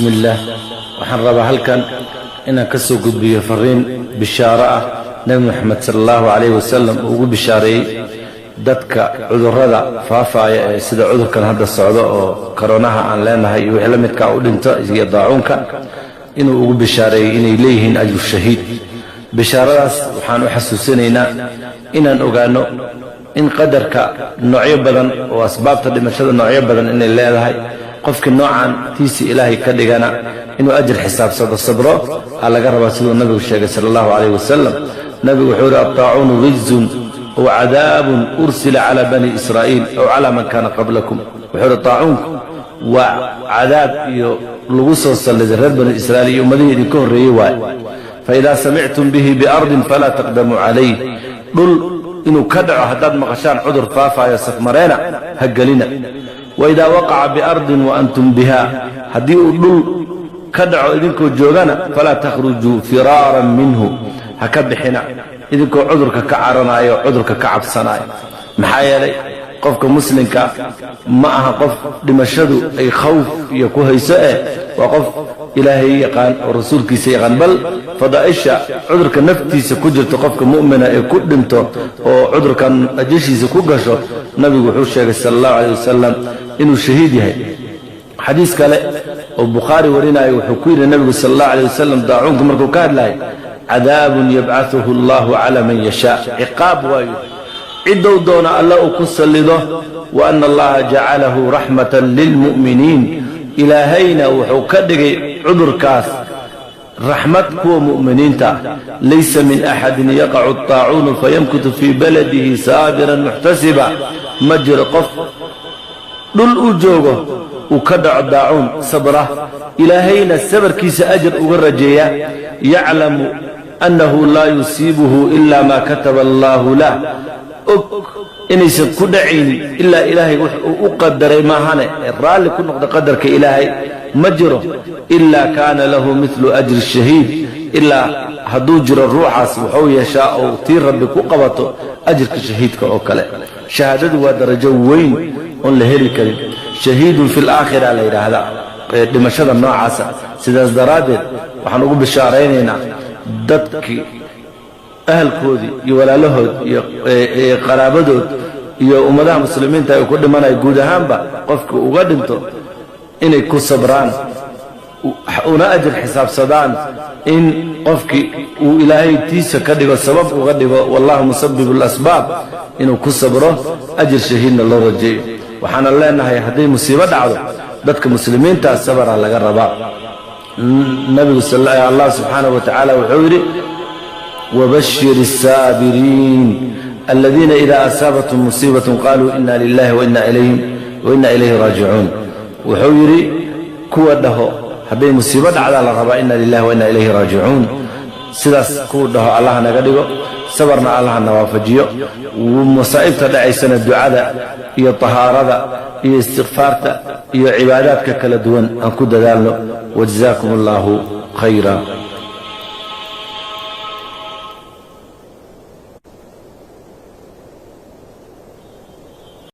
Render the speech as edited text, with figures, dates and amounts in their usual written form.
بسم الله وحرب هلكن إن كسو قد فرين بشارة نبي محمد صلى الله عليه وسلم وبشاري dadka cudurrada faafaya sida cudurkan hadda socdo oo koronaha aan leenahay iyo wixii la midka u dhinto iyo daacuunka inuu ugu bishaareeyay inay leeyihiin ajru shahiid bishaaradaas waxaan u xasuusinaynaa inaan ogaano in qadarka noocyo badan oo asbaabta dhimashada noocyo badan inay leedahay qofka noocan tiisi ilaahay ka dhigana inuu ajr xisaabsado sabro laga rabaa sidoo nabigu sheegay sallallahu alayhi wasallam nabigu wuxuu yiri at-ta'unu rijzun وعذاب أرسل على بني إسرائيل أو على من كان قبلكم وحول الطاعون وعذاب لغوصة صلى بني إسرائيل يومدين يكون ريواي فإذا سمعتم به بأرض فلا تقدموا عليه قل إنه كدع هداد مغشان عذر فافا يسف مرينا هقلنا وإذا وقع بأرض وأنتم بها هديئوا قل كدعوا إذنكم جوغانا فلا تخرجوا فرارا منه هكبحنا idinkoo cudurka ka caranayo cudurka ka cabsanayo maxaa yeelay qofka muslimka ma aha qof dhimashadu ay khawf iyo ku hayso waa qof ilaahay yaqaan oo rasuulkiisa yaqaan bal fadaa'isha cudurka naftiisa ku jirto qofka mu'mina ee ku dhinto oo cudurkan ajashiisa ku gasho nabigu wuxuu sheegay sallallahu alayhi wasallam inuu shahiid yahay xadiis kale oo bukhari warinayo wuxuu ku yiri nabigu sallallahu alayhi wasallam daacuunka markuu ka hadlay عذاب يبعثه الله على من يشاء عقاب وايد عدوا دون الله كسلده وأن الله جعله رحمة للمؤمنين إلهينا وحكدق عذر كاس رحمتك ومؤمنين ليس من أحد يقع الطاعون فيمكث في بلده سابرا محتسبا مجر قف دل أجوغه وكدع الداعون صبره إلهينا السبر كيس أجر أغرجيا يعلم أنه لا يصيبه إلا ما كتب الله له إنيس كدعين إلا إلهي أقدر ما هنا الرالي كن قدرك إلهي مجره إلا كان له مثل أجر الشهيد إلا هدوجر الروح سبحانه يشاء وطير ربك وقبطه أجرك شهيدك أوكلا شهادته ودرجة وين أن لهيري كريم شهيد في الآخرة على هذا لمشهد النوع عسى سيداز درادت وحنقول بالشعرين dadkii ahalkoodii iyo walaalahood iyo qaraabadood iyo ummadaha muslimiinta ay ku dhimanay guud ahaanba qofka uga dhinto inay ku sabraan una ajr xisaabsadaan in qofkii uu ilaahay tiisa ka dhigo sabab uga dhigo wallahu musabbibul asbab inuu ku sabro ajr shahiidna loo rajeeyo waxaan leenahay haday musiibo dhacdo dadka muslimiinta sabra laga rabaa النبي صلى الله سبحانه وتعالى وحوري وبشر الصابرين الذين إذا أصابتهم مصيبة قالوا إنا لله وإنا إليه راجعون وحوري كوده هذه مصيبة على الغباء إنا لله وإنا إليه راجعون سلاس كوده الله نقدره صبرنا الله نوافجيه ومصائب تدعي سنة الدعاء هي الطهارة هي استغفارته هي عباداتك كلا دون أن كد ذلك وجزاكم الله خيرا.